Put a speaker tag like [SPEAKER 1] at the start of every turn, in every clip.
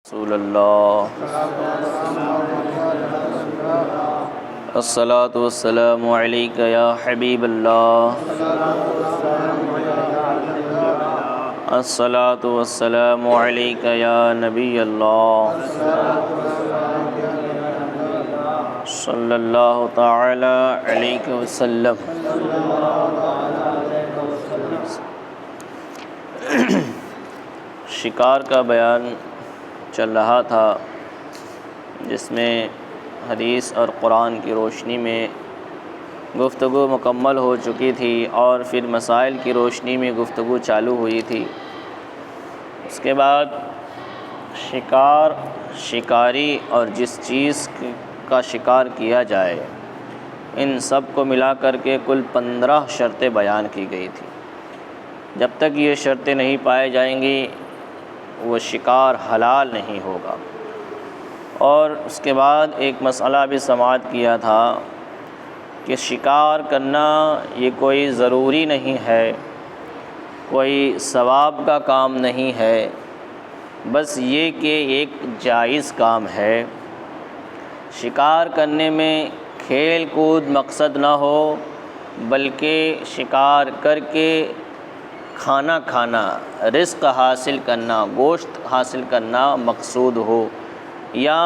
[SPEAKER 1] رسول اللہ الصلاۃ والسلام علیک یا حبیب اللہ الصلاۃ والسلام علیک یا نبی اللہ صلی اللہ تعالی علیہ وسلم۔ شکار کا بیان چل رہا تھا، جس میں حدیث اور قرآن کی روشنی میں گفتگو مکمل ہو چکی تھی اور پھر مسائل کی روشنی میں گفتگو چالو ہوئی تھی۔ اس کے بعد شکاری اور جس چیز کا شکار کیا جائے، ان سب کو ملا کر کے کل 15 شرطیں بیان کی گئی تھی۔ جب تک یہ شرطیں نہیں پائے جائیں گی وہ شکار حلال نہیں ہوگا۔ اور اس کے بعد ایک مسئلہ بھی سماعت کیا تھا کہ شکار کرنا یہ کوئی ضروری نہیں ہے، کوئی ثواب کا کام نہیں ہے، بس یہ کہ ایک جائز کام ہے۔ شکار کرنے میں کھیل کود مقصد نہ ہو، بلکہ شکار کر کے کھانا رزق حاصل کرنا، گوشت حاصل کرنا مقصود ہو، یا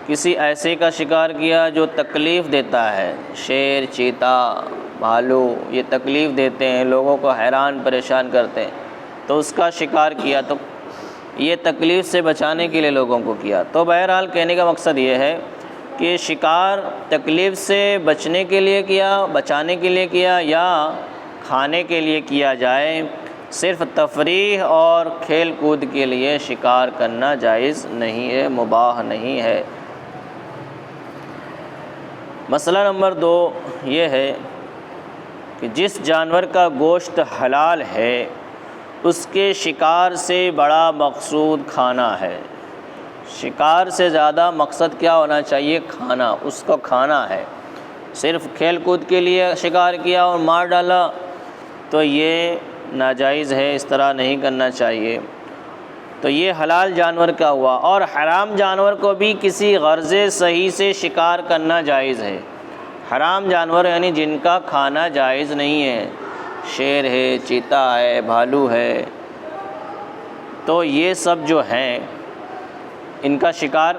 [SPEAKER 1] کسی ایسے کا شکار کیا جو تکلیف دیتا ہے۔ شیر، چیتا، بھالو یہ تکلیف دیتے ہیں، لوگوں کو حیران پریشان کرتے ہیں، تو اس کا شکار کیا تو یہ تکلیف سے بچانے کے لیے لوگوں کو کیا۔ تو بہرحال کہنے کا مقصد یہ ہے کہ شکار تکلیف سے بچنے کے لیے کیا، بچانے کے لیے کیا، یا کھانے کے لیے کیا جائے، صرف تفریح اور کھیل کود کے لیے شکار کرنا جائز نہیں ہے، مباح نہیں ہے۔ مسئلہ نمبر 2 یہ ہے کہ جس جانور کا گوشت حلال ہے اس کے شکار سے بڑا مقصود کھانا ہے۔ شکار سے زیادہ مقصد کیا ہونا چاہیے؟ کھانا، اس کو کھانا ہے۔ صرف کھیل کود کے لیے شکار کیا اور مار ڈالا تو یہ ناجائز ہے، اس طرح نہیں کرنا چاہیے۔ تو یہ حلال جانور کا ہوا، اور حرام جانور کو بھی کسی غرض صحیح سے شکار کرنا جائز ہے۔ حرام جانور یعنی جن کا کھانا جائز نہیں ہے، شیر ہے، چیتا ہے، بھالو ہے، تو یہ سب جو ہیں ان کا شکار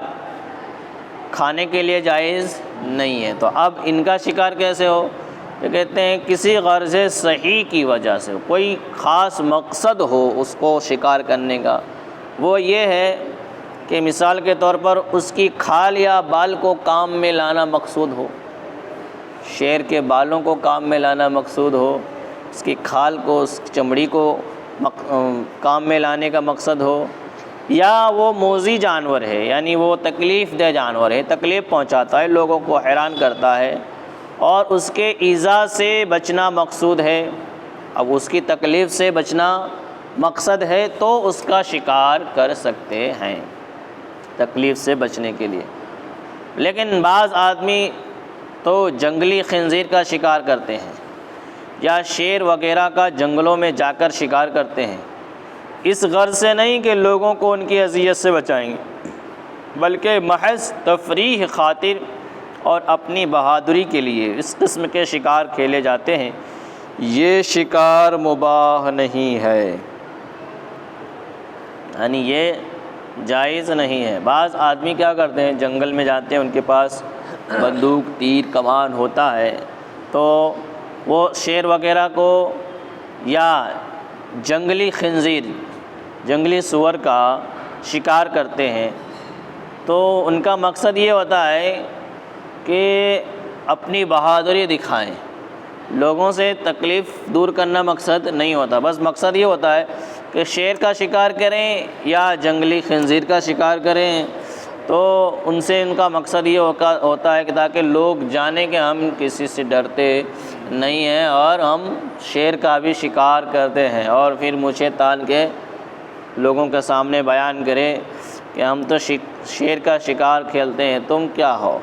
[SPEAKER 1] کھانے کے لیے جائز نہیں ہے۔ تو اب ان کا شکار کیسے ہو؟ یہ کہتے ہیں کسی غرض صحیح کی وجہ سے، کوئی خاص مقصد ہو اس کو شکار کرنے کا۔ وہ یہ ہے کہ مثال کے طور پر اس کی کھال یا بال کو کام میں لانا مقصود ہو، شیر کے بالوں کو کام میں لانا مقصود ہو، اس کی کھال کو، اس کی چمڑی کو کام میں لانے کا مقصد ہو، یا وہ موذی جانور ہے، یعنی وہ تکلیف دہ جانور ہے، تکلیف پہنچاتا ہے، لوگوں کو حیران کرتا ہے اور اس کے ایذا سے بچنا مقصود ہے۔ اب اس کی تکلیف سے بچنا مقصد ہے تو اس کا شکار کر سکتے ہیں تکلیف سے بچنے کے لیے۔ لیکن بعض آدمی تو جنگلی خنزیر کا شکار کرتے ہیں یا شیر وغیرہ کا جنگلوں میں جا کر شکار کرتے ہیں، اس غرض سے نہیں کہ لوگوں کو ان کی اذیت سے بچائیں گے، بلکہ محض تفریح خاطر اور اپنی بہادری کے لیے اس قسم کے شکار کھیلے جاتے ہیں۔ یہ شکار مباح نہیں ہے، یعنی یہ جائز نہیں ہے۔ بعض آدمی کیا کرتے ہیں، جنگل میں جاتے ہیں، ان کے پاس بندوق، تیر، کمان ہوتا ہے، تو وہ شیر وغیرہ کو یا جنگلی خنزیر، جنگلی سور کا شکار کرتے ہیں۔ تو ان کا مقصد یہ ہوتا ہے کہ اپنی بہادری دکھائیں، لوگوں سے تکلیف دور کرنا مقصد نہیں ہوتا، بس مقصد یہ ہوتا ہے کہ شیر کا شکار کریں یا جنگلی خنزیر کا شکار کریں، تو ان سے ان کا مقصد یہ ہوتا ہے کہ تاکہ لوگ جانیں کہ ہم کسی سے ڈرتے نہیں ہیں اور ہم شیر کا بھی شکار کرتے ہیں، اور پھر مونچھیں تان کے لوگوں کے سامنے بیان کریں کہ ہم تو شیر کا شکار کھیلتے ہیں، تم کیا ہو،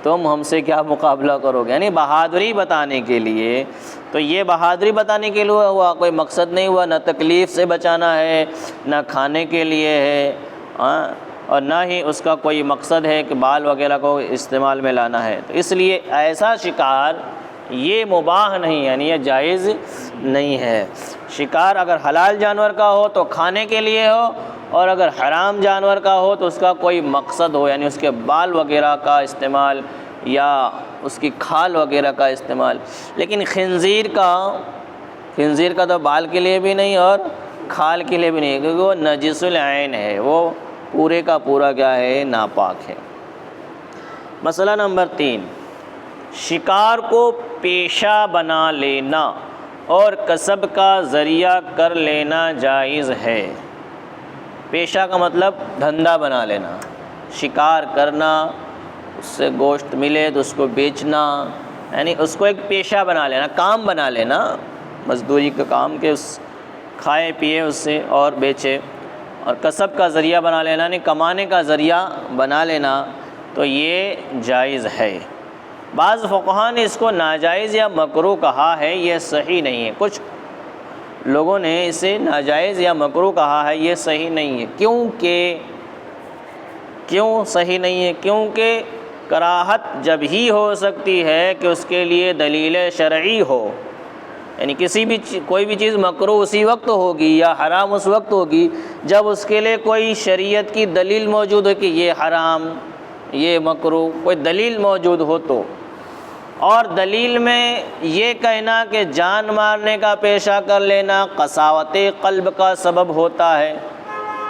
[SPEAKER 1] تم ہم سے کیا مقابلہ کرو گے، یعنی بہادری بتانے کے لیے۔ تو یہ بہادری بتانے کے لیے ہوا، کوئی مقصد نہیں ہوا، نہ تکلیف سے بچانا ہے، نہ کھانے کے لیے ہے، اور نہ ہی اس کا کوئی مقصد ہے کہ بال وغیرہ کو استعمال میں لانا ہے، تو اس لیے ایسا شکار یہ مباح نہیں، یعنی یہ جائز نہیں ہے۔ شکار اگر حلال جانور کا ہو تو کھانے کے لیے ہو، اور اگر حرام جانور کا ہو تو اس کا کوئی مقصد ہو، یعنی اس کے بال وغیرہ کا استعمال یا اس کی کھال وغیرہ کا استعمال۔ لیکن خنزیر کا تو بال کے لیے بھی نہیں اور کھال کے لیے بھی نہیں، کیونکہ وہ نجس العین ہے، وہ پورے کا پورا کیا ہے، ناپاک ہے۔ مسئلہ نمبر 3، شکار کو پیشہ بنا لینا اور کسب کا ذریعہ کر لینا جائز ہے۔ پیشہ کا مطلب دھندا بنا لینا، شکار کرنا، اس سے گوشت ملے تو اس کو بیچنا، یعنی اس کو ایک پیشہ بنا لینا، کام بنا لینا، مزدوری کا کام کہ اس کھائے پیے اس سے اور بیچے، اور کسب کا ذریعہ بنا لینا یعنی کمانے کا ذریعہ بنا لینا، تو یہ جائز ہے۔ بعض فقہا نے اس کو ناجائز یا مکروہ کہا ہے، یہ صحیح نہیں ہے۔ کچھ لوگوں نے اسے ناجائز یا مکروہ کہا ہے، یہ صحیح نہیں ہے۔ کیوں صحیح نہیں ہے؟ کیونکہ کراہت جب ہی ہو سکتی ہے کہ اس کے لیے دلیل شرعی ہو، یعنی کوئی بھی چیز مکروہ اسی وقت ہوگی یا حرام اس وقت ہوگی جب اس کے لیے کوئی شریعت کی دلیل موجود ہو کہ یہ حرام، یہ مکروہ، کوئی دلیل موجود ہو تو۔ اور دلیل میں یہ کہنا کہ جان مارنے کا پیشہ کر لینا قساوت قلب کا سبب ہوتا ہے،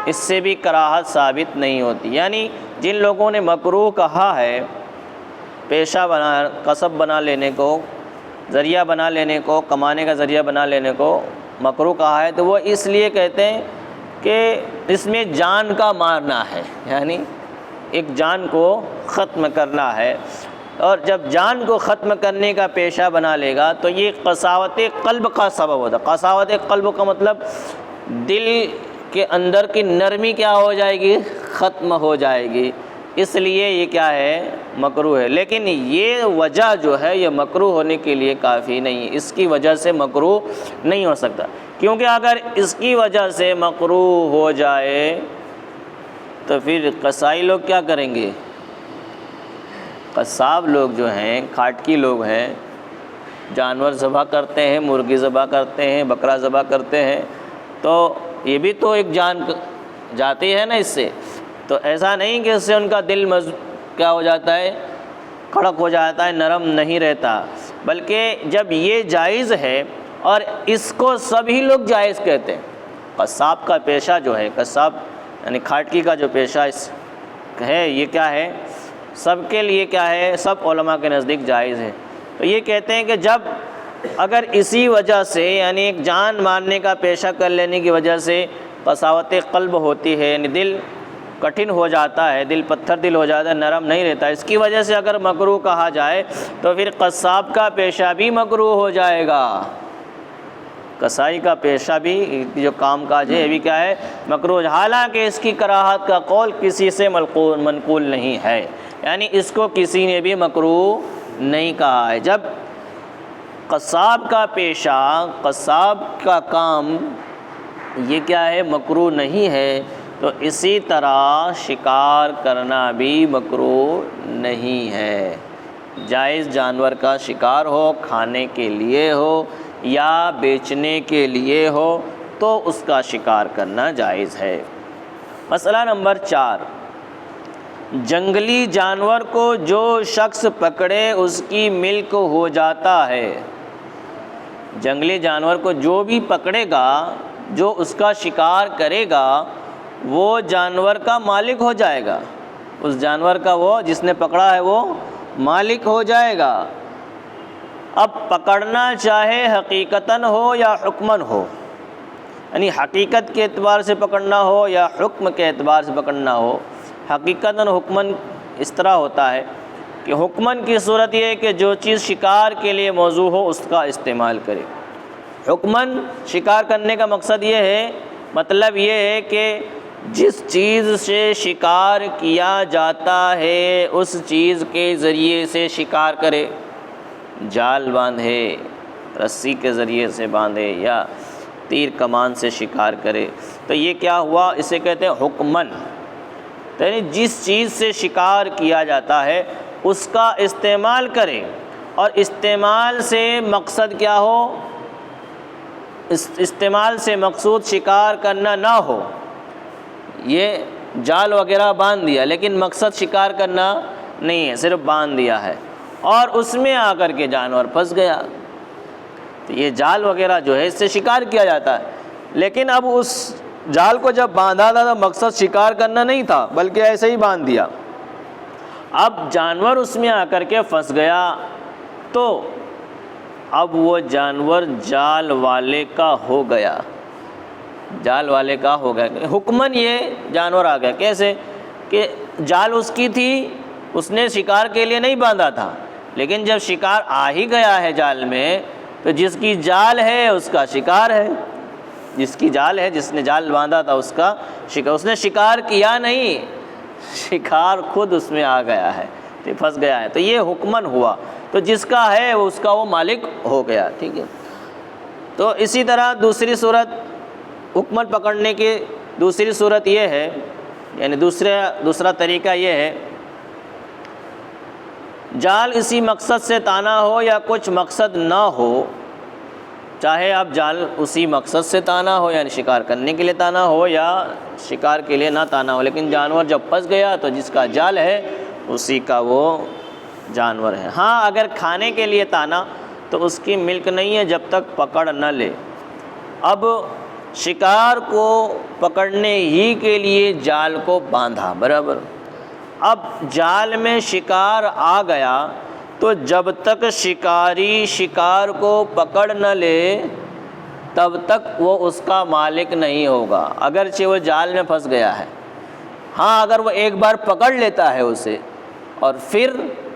[SPEAKER 1] اس سے بھی کراہت ثابت نہیں ہوتی۔ یعنی جن لوگوں نے مکروہ کہا ہے، پیشہ کسب بنا لینے کو، ذریعہ بنا لینے کو، کمانے کا ذریعہ بنا لینے کو مکروہ کہا ہے، تو وہ اس لیے کہتے ہیں کہ اس میں جان کا مارنا ہے، یعنی ایک جان کو ختم کرنا ہے، اور جب جان کو ختم کرنے کا پیشہ بنا لے گا تو یہ قساوت قلب کا سبب ہوتا ہے۔ قساوت قلب کا مطلب دل کے اندر کی نرمی کیا ہو جائے گی، ختم ہو جائے گی، اس لیے یہ کیا ہے، مکروہ ہے۔ لیکن یہ وجہ جو ہے یہ مکروہ ہونے کے لیے کافی نہیں ہے، اس کی وجہ سے مکروہ نہیں ہو سکتا، کیونکہ اگر اس کی وجہ سے مکروہ ہو جائے تو پھر قصائی لوگ کیا کریں گے؟ قصاب لوگ جو ہیں، کھاٹکی لوگ ہیں، جانور ذبح کرتے ہیں، مرغی ذبح کرتے ہیں، بکرا ذبح کرتے ہیں، تو یہ بھی تو ایک جان جاتی ہے نا اس سے۔ تو ایسا نہیں کہ اس سے ان کا دل کیا ہو جاتا ہے، کڑک ہو جاتا ہے، نرم نہیں رہتا، بلکہ جب یہ جائز ہے اور اس کو سبھی لوگ جائز کہتے ہیں۔ قصاب کا پیشہ جو ہے، قصاب یعنی کھاٹکی کا جو پیشہ ہے، یہ کیا ہے، سب کے لیے کیا ہے، سب علماء کے نزدیک جائز ہے۔ تو یہ کہتے ہیں کہ جب اگر اسی وجہ سے یعنی ایک جان مارنے کا پیشہ کر لینے کی وجہ سے قساوت قلب ہوتی ہے، یعنی دل کٹھن ہو جاتا ہے، دل پتھر دل ہو جاتا ہے، نرم نہیں رہتا، اس کی وجہ سے اگر مکروہ کہا جائے تو پھر قصاب کا پیشہ بھی مکروہ ہو جائے گا، قصائی کا پیشہ بھی جو کام کاج ہے یہ بھی کیا ہے، مکروہ، حالانکہ اس کی کراہت کا قول کسی سے منقول نہیں ہے، یعنی اس کو کسی نے بھی مکروہ نہیں کہا ہے۔ جب قصاب کا پیشہ، قصاب کا کام یہ کیا ہے، مکروہ نہیں ہے، تو اسی طرح شکار کرنا بھی مکروہ نہیں ہے۔ جائز جانور کا شکار ہو، کھانے کے لیے ہو یا بیچنے کے لیے ہو تو اس کا شکار کرنا جائز ہے۔ مسئلہ نمبر 4، جنگلی جانور کو جو شخص پکڑے اس کی ملک ہو جاتا ہے۔ جنگلی جانور کو جو بھی پکڑے گا، جو اس کا شکار کرے گا، وہ جانور کا مالک ہو جائے گا، اس جانور کا وہ جس نے پکڑا ہے وہ مالک ہو جائے گا۔ اب پکڑنا چاہے حقیقتاً ہو یا حکماً ہو، یعنی حقیقت کے اعتبار سے پکڑنا ہو یا حکم کے اعتبار سے پکڑنا ہو۔ حقیقتاً حکماً اس طرح ہوتا ہے کہ حکماً کی صورت یہ ہے کہ جو چیز شکار کے لیے موضوع ہو اس کا استعمال کرے۔ حکماً شکار کرنے کا مقصد یہ ہے، مطلب یہ ہے کہ جس چیز سے شکار کیا جاتا ہے اس چیز کے ذریعے سے شکار کرے، جال باندھے، رسی کے ذریعے سے باندھے یا تیر کمان سے شکار کرے، تو یہ کیا ہوا، اسے کہتے ہیں حکماً۔ یعنی جس چیز سے شکار کیا جاتا ہے اس کا استعمال کرے، اور استعمال سے مقصد کیا ہو، استعمال سے مقصود شکار کرنا نہ ہو۔ یہ جال وغیرہ باندھ دیا لیکن مقصد شکار کرنا نہیں ہے، صرف باندھ دیا ہے، اور اس میں آ کر کے جانور پھنس گیا، تو یہ جال وغیرہ جو ہے اس سے شکار کیا جاتا ہے، لیکن اب اس جال کو جب باندھا تھا تو مقصد شکار کرنا نہیں تھا بلکہ ایسے ہی باندھ دیا، اب جانور اس میں آ کر کے پھنس گیا، تو اب وہ جانور جال والے کا ہو گیا، جال والے کا ہو گیا، حکماً یہ جانور آ گیا۔ کیسے کہ جال اس کی تھی، اس نے شکار کے لیے نہیں باندھا تھا، لیکن جب شکار آ ہی گیا ہے جال میں، تو جس کی جال ہے اس کا شکار ہے، جس کی جال ہے، جس نے جال باندھا تھا اس کا شکار، اس نے شکار کیا نہیں، شکار خود اس میں آ گیا ہے، تو پھنس گیا ہے، تو یہ حکماً ہوا، تو جس کا ہے اس کا وہ مالک ہو گیا، ٹھیک ہے۔ تو اسی طرح دوسری صورت حکماً پکڑنے کی دوسری صورت یہ ہے، یعنی دوسرا طریقہ یہ ہے، جال اسی مقصد سے تانا ہو یا کچھ مقصد نہ ہو، چاہے اب جال اسی مقصد سے تانا ہو یعنی شکار کرنے کے لیے تانا ہو یا شکار کے لیے نہ تانا ہو، لیکن جانور جب پھنس گیا تو جس کا جال ہے اسی کا وہ جانور ہے۔ ہاں اگر کھانے کے لیے تانا تو اس کی ملک نہیں ہے جب تک پکڑ نہ لے۔ اب شکار کو پکڑنے ہی کے لیے جال کو باندھا، برابر، اب جال میں شکار آ گیا تو جب تک شکاری شکار کو پکڑ نہ لے تب تک وہ اس کا مالک نہیں ہوگا، اگرچہ وہ جال میں پھنس گیا ہے۔ ہاں اگر وہ ایک بار پکڑ لیتا ہے اسے اور پھر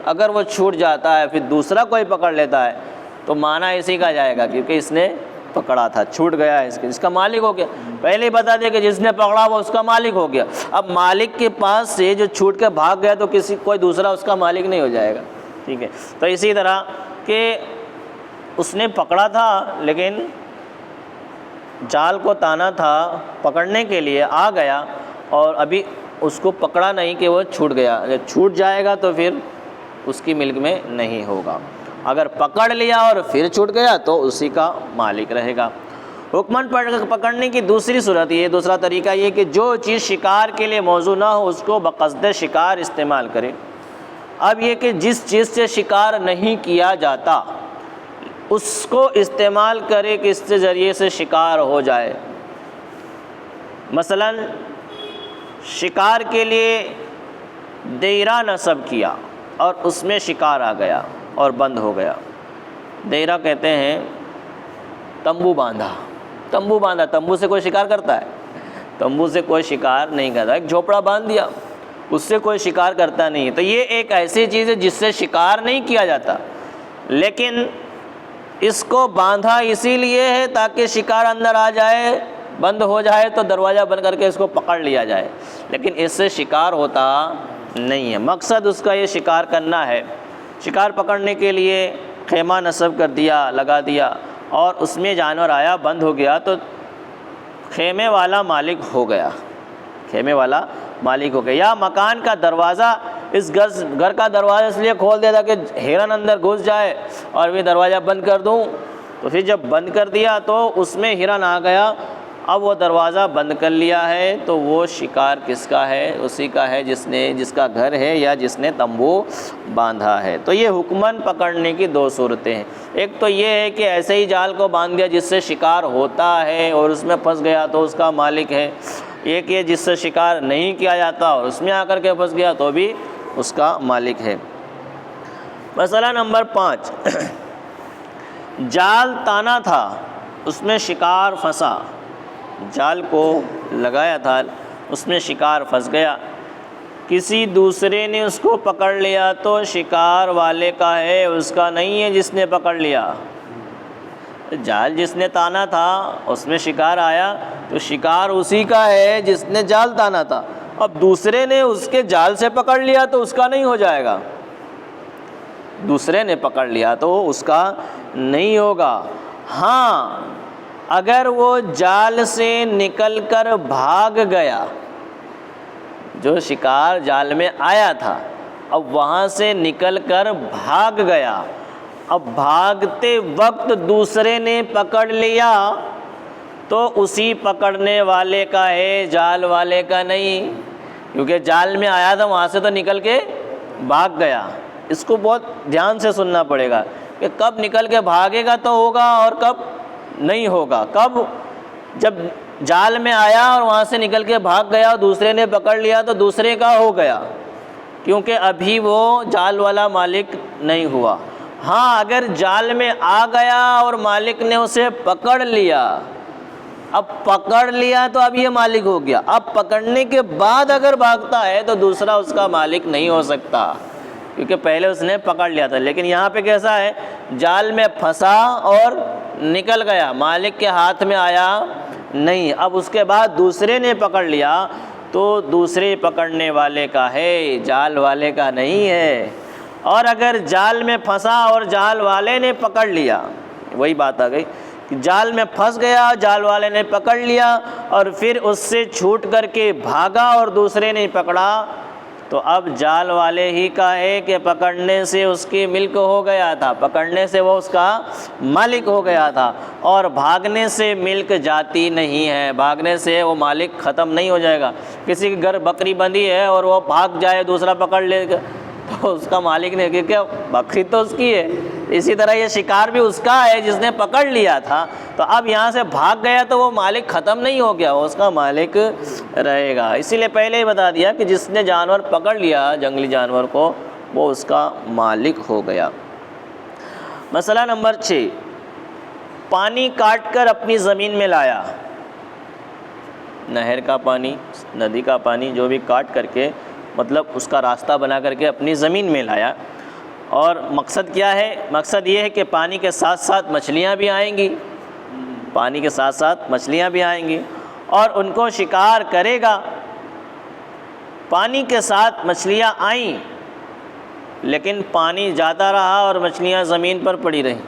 [SPEAKER 1] اگر وہ چھوٹ جاتا ہے، پھر دوسرا کوئی پکڑ لیتا ہے، تو معنی اسی کا جائے گا، کیونکہ اس نے پکڑا تھا، چھوٹ گیا ہے، اس کا مالک ہو گیا۔ پہلے ہی بتا دیا کہ جس نے پکڑا وہ اس کا مالک ہو گیا۔ اب مالک کے پاس سے جو چھوٹ کے بھاگ گیا تو کوئی دوسرا اس کا مالک نہیں ہو جائے گا، ٹھیک ہے۔ تو اسی طرح کہ اس نے پکڑا تھا لیکن جال کو تانا تھا پکڑنے کے لیے، آ گیا اور ابھی اس کو پکڑا نہیں کہ وہ چھوٹ گیا، جب چھوٹ جائے گا تو پھر اس کی ملک میں نہیں ہوگا، اگر پکڑ لیا اور پھر چھوٹ گیا تو اسی کا مالک رہے گا۔ حکماً پکڑنے کی دوسری صورت یہ، دوسرا طریقہ یہ کہ جو چیز شکار کے لیے موزوں نہ ہو اس کو بقصد شکار استعمال کرے۔ اب یہ کہ جس چیز سے شکار نہیں کیا جاتا اس کو استعمال کرے کہ اس کے ذریعے سے شکار ہو جائے۔ مثلا شکار کے لیے دیرہ نصب کیا اور اس میں شکار آ گیا اور بند ہو گیا۔ دیرہ کہتے ہیں تمبو باندھا، تمبو سے کوئی شکار کرتا ہے؟ تمبو سے کوئی شکار نہیں کرتا، ایک جھوپڑا باندھ دیا، اس سے کوئی شکار کرتا نہیں ہے۔ تو یہ ایک ایسی چیز ہے جس سے شکار نہیں کیا جاتا، لیکن اس کو باندھا اسی لیے ہے تاکہ شکار اندر آ جائے، بند ہو جائے تو دروازہ بند کر کے اس کو پکڑ لیا جائے، لیکن اس سے شکار ہوتا نہیں ہے۔ مقصد اس کا یہ شکار کرنا ہے۔ شکار پکڑنے کے لیے خیمہ نصب کر دیا، لگا دیا، اور اس میں جانور آیا، بند ہو گیا، تو خیمے والا مالک ہو گیا، خیمے والا مالک ہو گیا۔ یا مکان کا دروازہ، اس گھر کا دروازہ اس لیے کھول دیا تھا کہ ہرن اندر گھس جائے اور میں دروازہ بند کر دوں، تو پھر جب بند کر دیا تو اس میں ہرن آ گیا، اب وہ دروازہ بند کر لیا ہے، تو وہ شکار کس کا ہے؟ اسی کا ہے جس کا گھر ہے یا جس نے تمبو باندھا ہے۔ تو یہ حکماً پکڑنے کی دو صورتیں ہیں۔ ایک تو یہ ہے کہ ایسے ہی جال کو باندھ دیا جس سے شکار ہوتا ہے اور اس میں پھنس گیا تو اس کا مالک ہے۔ ایک یہ جس سے شکار نہیں کیا جاتا اور اس میں آ کر کے پھنس گیا تو بھی اس کا مالک ہے۔ مسئلہ نمبر 5، جال تانا تھا، اس میں شکار پھنسا، جال کو لگایا تھا، اس میں شکار پھنس گیا، کسی دوسرے نے اس کو پکڑ لیا تو شکار والے کا ہے، اس کا نہیں ہے جس نے پکڑ لیا۔ جال جس نے تانا تھا اس میں شکار آیا تو شکار اسی کا ہے جس نے جال تانا تھا، اب دوسرے نے اس کے جال سے پکڑ لیا تو اس کا نہیں ہو جائے گا، دوسرے نے پکڑ لیا تو اس کا نہیں ہوگا۔ ہاں اگر وہ جال سے نکل کر بھاگ گیا، جو شکار جال میں آیا تھا اب وہاں سے نکل کر بھاگ گیا، اب بھاگتے وقت دوسرے نے پکڑ لیا تو اسی پکڑنے والے کا ہے، جال والے کا نہیں، کیونکہ جال میں آیا تھا وہاں سے تو نکل کے بھاگ گیا۔ اس کو بہت دھیان سے سننا پڑے گا کہ کب نکل کے بھاگے گا تو ہوگا اور کب نہیں ہوگا۔ کب؟ جب جال میں آیا اور وہاں سے نکل کے بھاگ گیا اور دوسرے نے پکڑ لیا تو دوسرے کا ہو گیا، کیونکہ ابھی وہ جال والا مالک نہیں ہوا۔ ہاں اگر جال میں آ گیا اور مالک نے اسے پکڑ لیا، اب پکڑ لیا تو اب یہ مالک ہو گیا، اب پکڑنے کے بعد اگر بھاگتا ہے تو دوسرا اس کا مالک نہیں ہو سکتا، کیونکہ پہلے اس نے پکڑ لیا تھا۔ لیکن یہاں پہ کیسا ہے، جال میں پھنسا اور نکل گیا، مالک کے ہاتھ میں آیا نہیں، اب اس کے بعد دوسرے نے پکڑ لیا تو دوسرے پکڑنے والے کا ہے، جال والے کا نہیں ہے۔ اور اگر جال میں پھنسا اور جال والے نے پکڑ لیا، وہی بات آ گئی کہ جال میں پھنس گیا، جال والے نے پکڑ لیا اور پھر اس سے چھوٹ کر کے بھاگا اور دوسرے نے پکڑا، تو اب جال والے ہی کا ہے کہ پکڑنے سے اس کی ملک ہو گیا تھا، پکڑنے سے وہ اس کا مالک ہو گیا تھا، اور بھاگنے سے ملک جاتی نہیں ہے، بھاگنے سے وہ مالک ختم نہیں ہو جائے گا۔ کسی کے گھر بکری بندھی ہے اور وہ بھاگ جائے، دوسرا پکڑ لے گا تو اس کا مالک نے کہ بکری تو اس کی ہے، اسی طرح یہ شکار بھی اس کا ہے جس نے پکڑ لیا تھا، تو اب یہاں سے بھاگ گیا تو وہ مالک ختم نہیں ہو گیا، وہ اس کا مالک رہے گا۔ اسی لیے پہلے ہی بتا دیا کہ جس نے جانور پکڑ لیا جنگلی جانور کو وہ اس کا مالک ہو گیا۔ مسئلہ نمبر 6، پانی کاٹ کر اپنی زمین میں لایا، نہر کا پانی، ندی کا پانی، جو بھی کاٹ کر کے مطلب اس کا راستہ بنا کر کے اپنی زمین میں لایا، اور مقصد کیا ہے؟ مقصد یہ ہے کہ پانی کے ساتھ ساتھ مچھلیاں بھی آئیں گی، پانی کے ساتھ ساتھ مچھلیاں بھی آئیں گی اور ان کو شکار کرے گا۔ پانی کے ساتھ مچھلیاں آئیں لیکن پانی جاتا رہا اور مچھلیاں زمین پر پڑی رہیں۔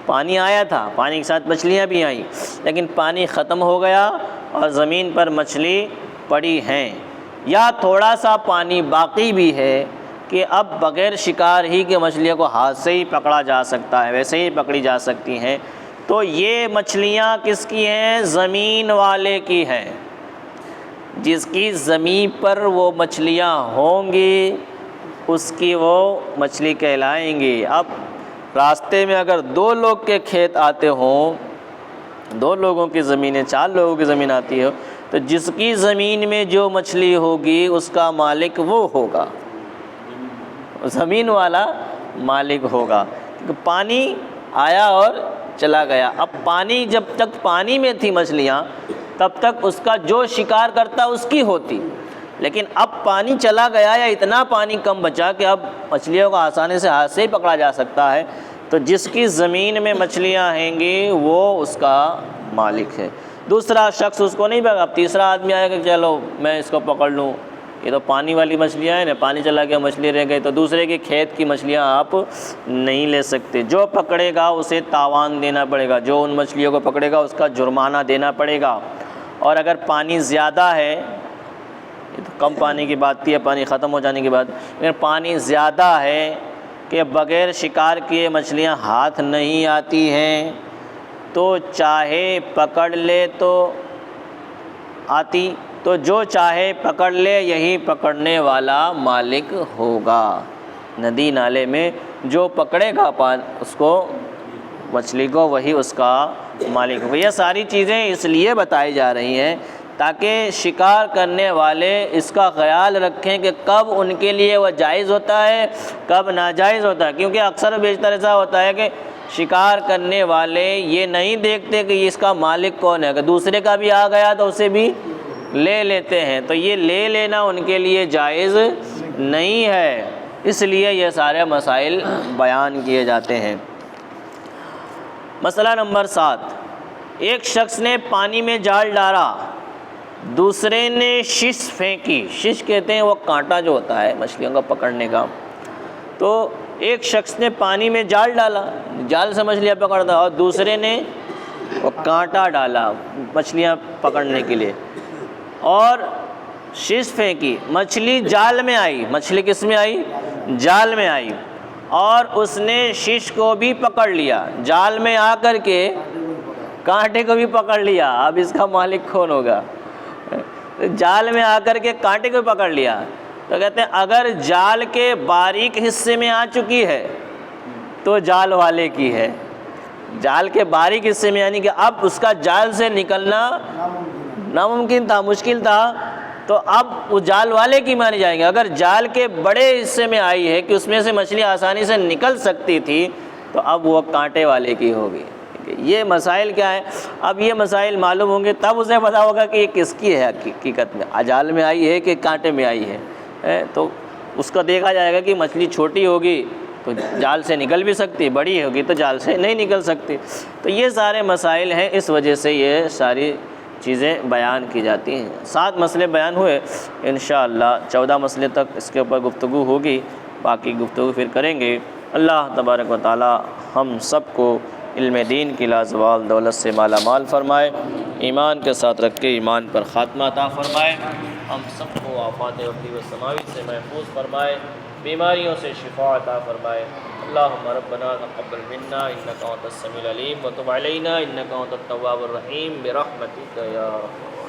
[SPEAKER 1] پانی آیا تھا، پانی کے ساتھ مچھلیاں بھی آئیں، لیکن پانی ختم ہو گیا اور زمین پر مچھلی پڑی ہیں، یا تھوڑا سا پانی باقی بھی ہے کہ اب بغیر شکار ہی کے مچھلیوں کو ہاتھ سے ہی پکڑا جا سکتا ہے، ویسے ہی پکڑی جا سکتی ہیں، تو یہ مچھلیاں کس کی ہیں؟ زمین والے کی ہیں۔ جس کی زمین پر وہ مچھلیاں ہوں گی اس کی وہ مچھلی کہلائیں گی۔ اب راستے میں اگر 2 لوگ کے کھیت آتے ہوں، 2 لوگوں کی زمینیں، 4 لوگوں کی زمین آتی ہو، تو جس کی زمین میں جو مچھلی ہوگی اس کا مالک وہ ہوگا، زمین والا مالک ہوگا، کیونکہ پانی آیا اور چلا گیا۔ اب پانی، جب تک پانی میں تھی مچھلیاں تب تک اس کا جو شکار کرتا اس کی ہوتی، لیکن اب پانی چلا گیا یا اتنا پانی کم بچا کہ اب مچھلیوں کو آسانی سے ہاتھ سے ہی پکڑا جا سکتا ہے، تو جس کی زمین میں مچھلیاں ہیں گی وہ اس کا مالک ہے۔ دوسرا شخص اس کو نہیں پکڑا، اب تیسرا آدمی آئے کہ چلو میں اس کو پکڑ لوں، یہ تو پانی والی مچھلیاں ہیں نا، پانی چلا گیا مچھلی رہ گئی، تو دوسرے کے کھیت کی مچھلیاں آپ نہیں لے سکتے۔ جو پکڑے گا اسے تاوان دینا پڑے گا، جو ان مچھلیوں کو پکڑے گا اس کا جرمانہ دینا پڑے گا۔ اور اگر پانی زیادہ ہے، یہ تو کم پانی کی بات تھی، پانی ختم ہو جانے کی بات، اگر پانی زیادہ ہے کہ بغیر شکار کیے مچھلیاں ہاتھ نہیں آتی ہیں، تو چاہے پکڑ لے تو آتی، تو جو چاہے پکڑ لے، یہی پکڑنے والا مالک ہوگا۔ ندی نالے میں جو پکڑے گا اس کو، مچھلی کو، وہی اس کا مالک ہوگا۔ یہ ساری چیزیں اس لیے بتائی جا رہی ہیں تاکہ شکار کرنے والے اس کا خیال رکھیں کہ کب ان کے لیے وہ جائز ہوتا ہے، کب ناجائز ہوتا ہے، کیونکہ اکثر بیشتر ایسا ہوتا ہے کہ شکار کرنے والے یہ نہیں دیکھتے کہ اس کا مالک کون ہے، کہ دوسرے کا بھی آ گیا تو اسے بھی لے لیتے ہیں، تو یہ لے لینا ان کے لیے جائز نہیں ہے، اس لیے یہ سارے مسائل بیان کیے جاتے ہیں۔ مسئلہ نمبر 7، ایک شخص نے پانی میں جال ڈالا، دوسرے نے شش پھینکی، شش کہتے ہیں وہ کانٹا جو ہوتا ہے مچھلیوں کو پکڑنے کا، تو ایک شخص نے پانی میں جال ڈالا، جال سے مچھلیاں پکڑتا، اور دوسرے نے وہ کانٹا ڈالا مچھلیاں پکڑنے کے لیے، اور شش پھینکی، مچھلی جال میں آئی، مچھلی کس میں آئی؟ جال میں آئی، اور اس نے شش کو بھی پکڑ لیا، جال میں آ کر کے کانٹے کو بھی پکڑ لیا۔ اب اس کا مالک کون ہوگا؟ جال میں آ کر کے کانٹے کو بھی پکڑ لیا، تو کہتے ہیں اگر جال کے باریک حصے میں آ چکی ہے تو جال والے کی ہے۔ جال کے باریک حصے میں، یعنی کہ اب اس کا جال سے نکلنا ناممکن تھا، مشکل تھا، تو اب وہ جال والے کی مانی جائیں گے۔ اگر جال کے بڑے حصے میں آئی ہے کہ اس میں سے مچھلی آسانی سے نکل سکتی تھی، تو اب وہ کانٹے والے کی ہوگی۔ یہ مسائل کیا ہے؟ اب یہ مسائل معلوم ہوں گے تب اسے پتا ہوگا کہ یہ کس کی ہے حقیقت میں، جال میں آئی ہے کہ کانٹے میں آئی ہے۔ تو اس کا دیکھا جائے گا کہ مچھلی چھوٹی ہوگی تو جال سے نکل بھی سکتی، بڑی ہوگی تو جال سے نہیں نکل سکتی۔ تو یہ سارے مسائل ہیں، اس وجہ سے یہ ساری چیزیں بیان کی جاتی ہیں۔ 7 مسئلے بیان ہوئے، انشاءاللہ 14 مسئلے تک اس کے اوپر گفتگو ہوگی، باقی گفتگو پھر کریں گے۔ اللہ تبارک و تعالی ہم سب کو علم دین کی لازوال دولت سے مالا مال فرمائے، ایمان کے ساتھ رکھ کے ایمان پر خاتمہ عطا فرمائے، ہم سب کو آفات ارضی و سماوی سے محفوظ فرمائے، بیماریوں سے شفا عطا فرمائے۔ اللہم ربنا تقبل منا انک انت السمیع العلیم وتب علینا انک انت التواب الرحیم برحمتک یا رب۔